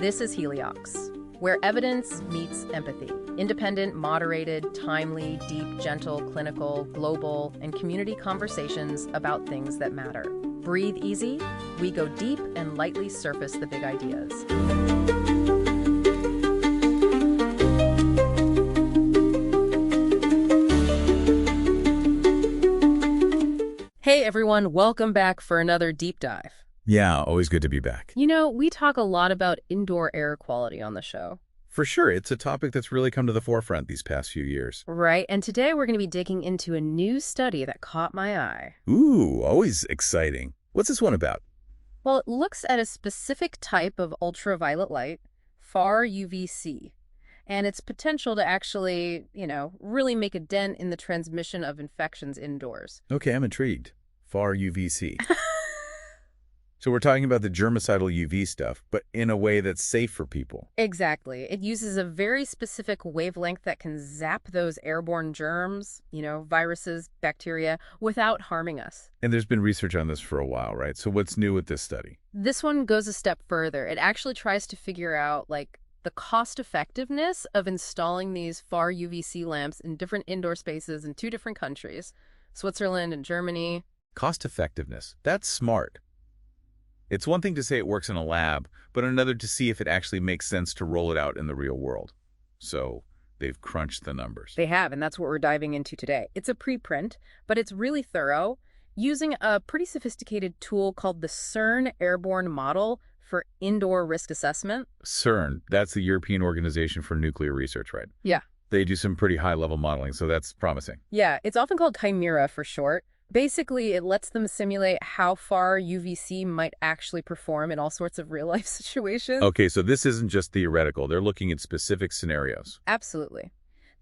This is Heliox, where evidence meets empathy. Independent, moderated, timely, deep, gentle, clinical, global, and community conversations about things that matter. Breathe easy, we go deep and lightly surface the big ideas. Hey everyone, welcome back for another deep dive. Yeah, always good to be back. You know, we talk a lot about indoor air quality on the show. For sure, it's a topic that's really come to the forefront these past few years. Right, and today we're going to be digging into a new study that caught my eye. Ooh, always exciting. What's this one about? Well, it looks at a specific type of ultraviolet light, far-UVC, and its potential to actually, really make a dent in the transmission of infections indoors. Okay, I'm intrigued. Far-UVC. So we're talking about the germicidal UV stuff, but in a way that's safe for people. Exactly. It uses a very specific wavelength that can zap those airborne germs, viruses, bacteria, without harming us. And there's been research on this for a while, right? So what's new with this study? This one goes a step further. It actually tries to figure out, the cost effectiveness of installing these far UVC lamps in different indoor spaces in two different countries, Switzerland and Germany. Cost effectiveness. That's smart. It's one thing to say it works in a lab, but another to see if it actually makes sense to roll it out in the real world. So they've crunched the numbers. They have, and that's what we're diving into today. It's a preprint, but it's really thorough, using a pretty sophisticated tool called the CERN Airborne Model for indoor risk assessment. CERN, that's the European Organization for Nuclear Research, right? Yeah. They do some pretty high-level modeling, so that's promising. Yeah, it's often called Chimera for short. Basically, it lets them simulate how far UVC might actually perform in all sorts of real-life situations. Okay, so this isn't just theoretical. They're looking at specific scenarios. Absolutely.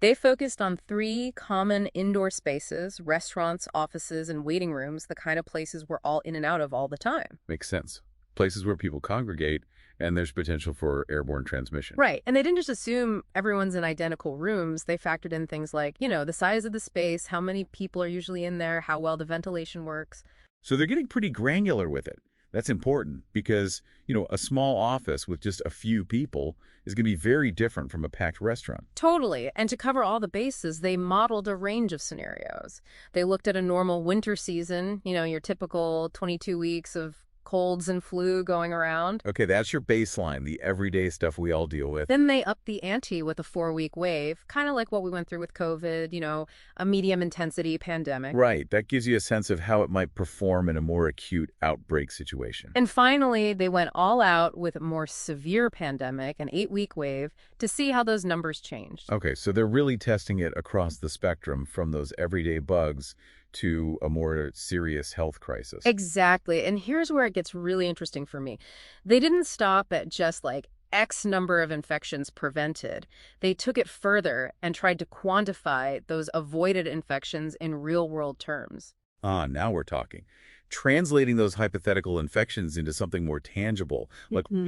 They focused on 3 common indoor spaces: restaurants, offices, and waiting rooms, the kind of places we're all in and out of all the time. Makes sense. Places where people congregate, and there's potential for airborne transmission. Right. And they didn't just assume everyone's in identical rooms. They factored in things like, the size of the space, how many people are usually in there, how well the ventilation works. So they're getting pretty granular with it. That's important because, a small office with just a few people is going to be very different from a packed restaurant. Totally. And to cover all the bases, they modeled a range of scenarios. They looked at a normal winter season, your typical 22 weeks of colds and flu going around. Okay, that's your baseline, the everyday stuff we all deal with. Then they upped the ante with a 4-week wave, kind of like what we went through with COVID, a medium-intensity pandemic. Right, that gives you a sense of how it might perform in a more acute outbreak situation. And finally, they went all out with a more severe pandemic, an 8-week wave, to see how those numbers changed. Okay, so they're really testing it across the spectrum from those everyday bugs to a more serious health crisis. Exactly. And here's where it gets really interesting for me. They didn't stop at just X number of infections prevented. They took it further and tried to quantify those avoided infections in real-world terms. Ah, now we're talking. Translating those hypothetical infections into something more tangible.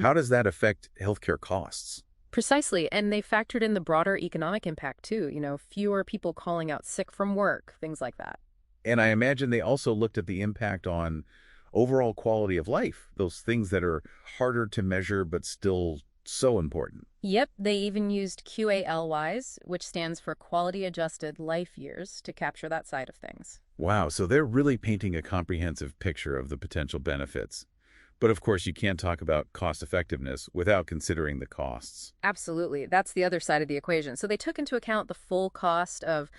How does that affect healthcare costs? Precisely. And they factored in the broader economic impact too. Fewer people calling out sick from work, things like that. And I imagine they also looked at the impact on overall quality of life, those things that are harder to measure but still so important. Yep, they even used QALYs, which stands for Quality Adjusted Life Years, to capture that side of things. Wow, so they're really painting a comprehensive picture of the potential benefits. But of course, you can't talk about cost effectiveness without considering the costs. Absolutely. That's the other side of the equation. So they took into account the full cost of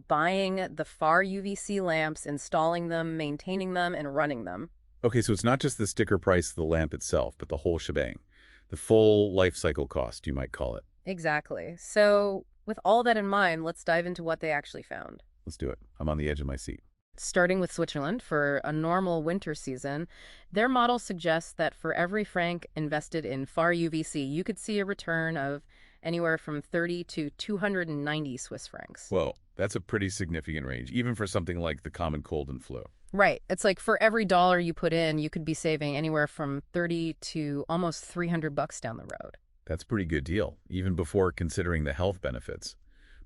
buying the far UVC lamps, installing them, maintaining them, and running them. Okay, so it's not just the sticker price of the lamp itself, but the whole shebang. The full life cycle cost, you might call it. Exactly. So with all that in mind, let's dive into what they actually found. Let's do it. I'm on the edge of my seat. Starting with Switzerland, for a normal winter season, their model suggests that for every franc invested in far UVC, you could see a return of anywhere from 30 to 290 Swiss francs. Whoa, that's a pretty significant range, even for something like the common cold and flu. Right. It's like for every dollar you put in, you could be saving anywhere from 30 to almost $300 down the road. That's a pretty good deal, even before considering the health benefits.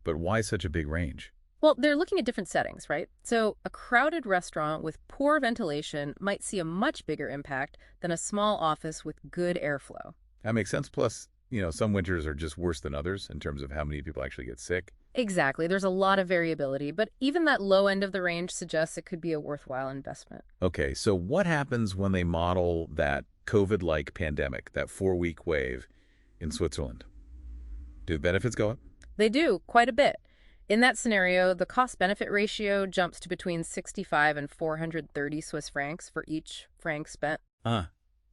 But why such a big range? Well, they're looking at different settings, right? So a crowded restaurant with poor ventilation might see a much bigger impact than a small office with good airflow. That makes sense. Plus, some winters are just worse than others in terms of how many people actually get sick. Exactly. There's a lot of variability, but even that low end of the range suggests it could be a worthwhile investment. Okay, so what happens when they model that COVID-like pandemic, that 4-week wave in Switzerland? Do the benefits go up? They do, quite a bit. In that scenario, the cost-benefit ratio jumps to between 65 and 430 Swiss francs for each franc spent.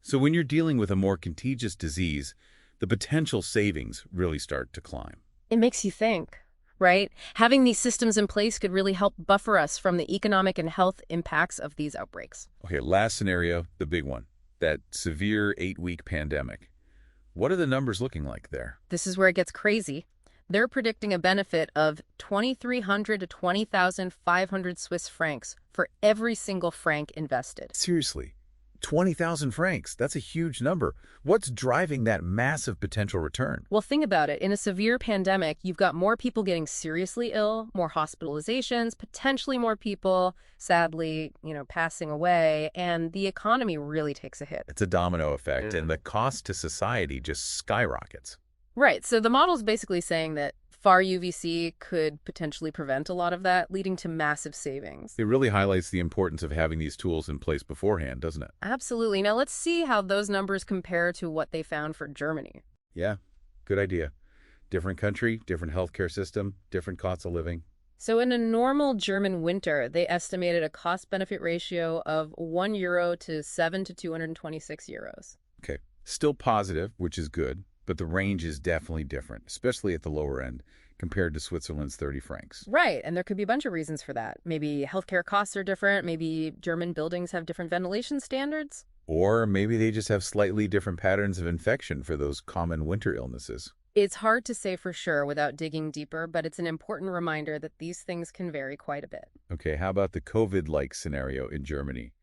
So when you're dealing with a more contagious disease, the potential savings really start to climb. It makes you think, right? Having these systems in place could really help buffer us from the economic and health impacts of these outbreaks. Okay, last scenario, the big one, that severe 8-week pandemic. What are the numbers looking like there? This is where it gets crazy. They're predicting a benefit of 2,300 to 20,500 Swiss francs for every single franc invested. Seriously, 20,000 francs. That's a huge number. What's driving that massive potential return? Well, think about it. In a severe pandemic, you've got more people getting seriously ill, more hospitalizations, potentially more people, sadly, passing away, and the economy really takes a hit. It's a domino effect, and the cost to society just skyrockets. Right. So the model's basically saying that far-UVC could potentially prevent a lot of that, leading to massive savings. It really highlights the importance of having these tools in place beforehand, doesn't it? Absolutely. Now let's see how those numbers compare to what they found for Germany. Yeah, good idea. Different country, different healthcare system, different costs of living. So in a normal German winter, they estimated a cost-benefit ratio of €1 to 7 to 226 euros. Okay, still positive, which is good. But the range is definitely different, especially at the lower end, compared to Switzerland's 30 francs. Right, and there could be a bunch of reasons for that. Maybe healthcare costs are different, maybe German buildings have different ventilation standards. Or maybe they just have slightly different patterns of infection for those common winter illnesses. It's hard to say for sure without digging deeper, but it's an important reminder that these things can vary quite a bit. Okay, how about the COVID-like scenario in Germany?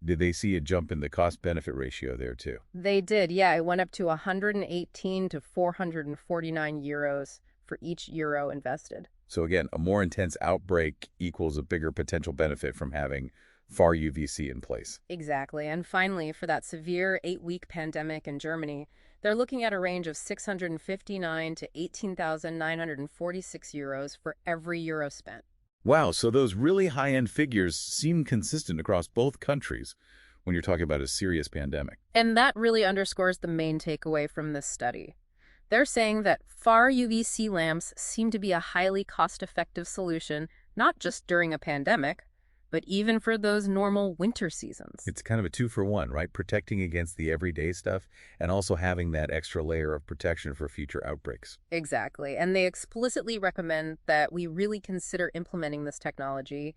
Did they see a jump in the cost-benefit ratio there too? They did, yeah. It went up to 118 to 449 euros for each euro invested. So again, a more intense outbreak equals a bigger potential benefit from having far-UVC in place. Exactly. And finally, for that severe 8-week pandemic in Germany, they're looking at a range of 659 to 18,946 euros for every euro spent. Wow, so those really high-end figures seem consistent across both countries when you're talking about a serious pandemic. And that really underscores the main takeaway from this study. They're saying that far-UVC lamps seem to be a highly cost-effective solution, not just during a pandemic, but even for those normal winter seasons. It's kind of a 2-for-1, right? Protecting against the everyday stuff and also having that extra layer of protection for future outbreaks. Exactly. And they explicitly recommend that we really consider implementing this technology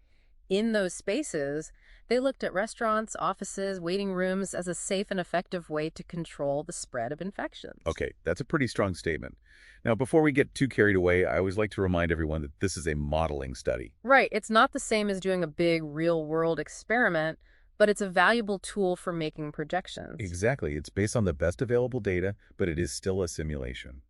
in those spaces. They looked at restaurants, offices, waiting rooms as a safe and effective way to control the spread of infections. Okay, that's a pretty strong statement. Now, before we get too carried away, I always like to remind everyone that this is a modeling study. Right. It's not the same as doing a big real-world experiment, but it's a valuable tool for making projections. Exactly. It's based on the best available data, but it is still a simulation.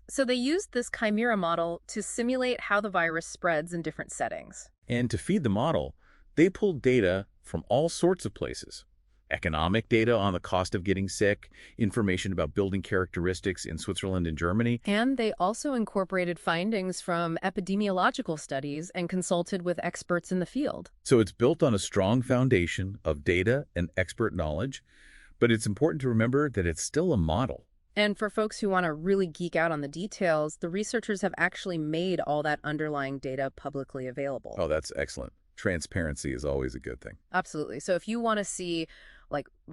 So they used this Chimera model to simulate how the virus spreads in different settings. And to feed the model, they pulled data from all sorts of places. Economic data on the cost of getting sick, information about building characteristics in Switzerland and Germany. And they also incorporated findings from epidemiological studies and consulted with experts in the field. So it's built on a strong foundation of data and expert knowledge, but it's important to remember that it's still a model. And for folks who want to really geek out on the details, the researchers have actually made all that underlying data publicly available. Oh, that's excellent. Transparency is always a good thing. Absolutely. So if you want to see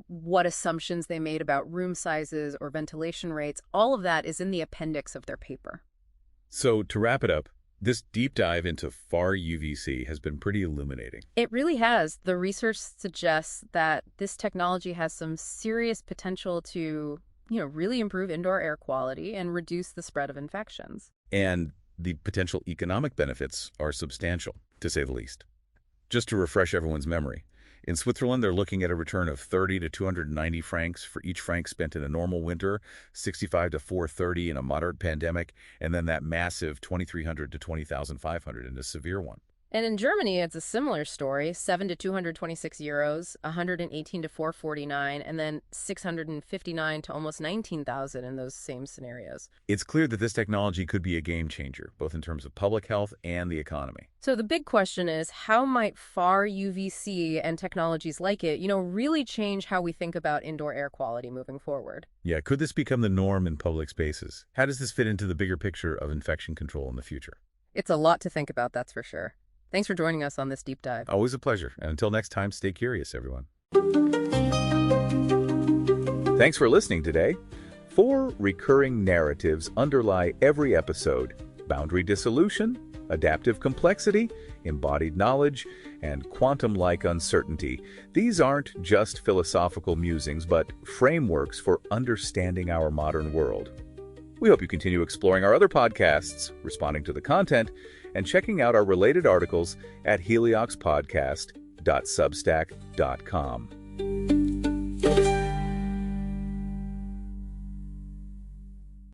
what assumptions they made about room sizes or ventilation rates, all of that is in the appendix of their paper. So to wrap it up, this deep dive into far-UVC has been pretty illuminating. It really has. The research suggests that this technology has some serious potential to, really improve indoor air quality and reduce the spread of infections. And the potential economic benefits are substantial, to say the least. Just to refresh everyone's memory, in Switzerland, they're looking at a return of 30 to 290 francs for each franc spent in a normal winter, 65 to 430 in a moderate pandemic, and then that massive 2,300 to 20,500 in a severe one. And in Germany, it's a similar story, 7 to 226 euros, 118 to 449, and then 659 to almost 19,000 in those same scenarios. It's clear that this technology could be a game changer, both in terms of public health and the economy. So the big question is, how might far-UVC and technologies like it, really change how we think about indoor air quality moving forward? Yeah, could this become the norm in public spaces? How does this fit into the bigger picture of infection control in the future? It's a lot to think about, that's for sure. Thanks for joining us on this deep dive. Always a pleasure. And until next time, stay curious, everyone. Thanks for listening today. 4 recurring narratives underlie every episode: boundary dissolution, adaptive complexity, embodied knowledge, and quantum-like uncertainty. These aren't just philosophical musings, but frameworks for understanding our modern world. We hope you continue exploring our other podcasts, responding to the content, and checking out our related articles at helioxpodcast.substack.com.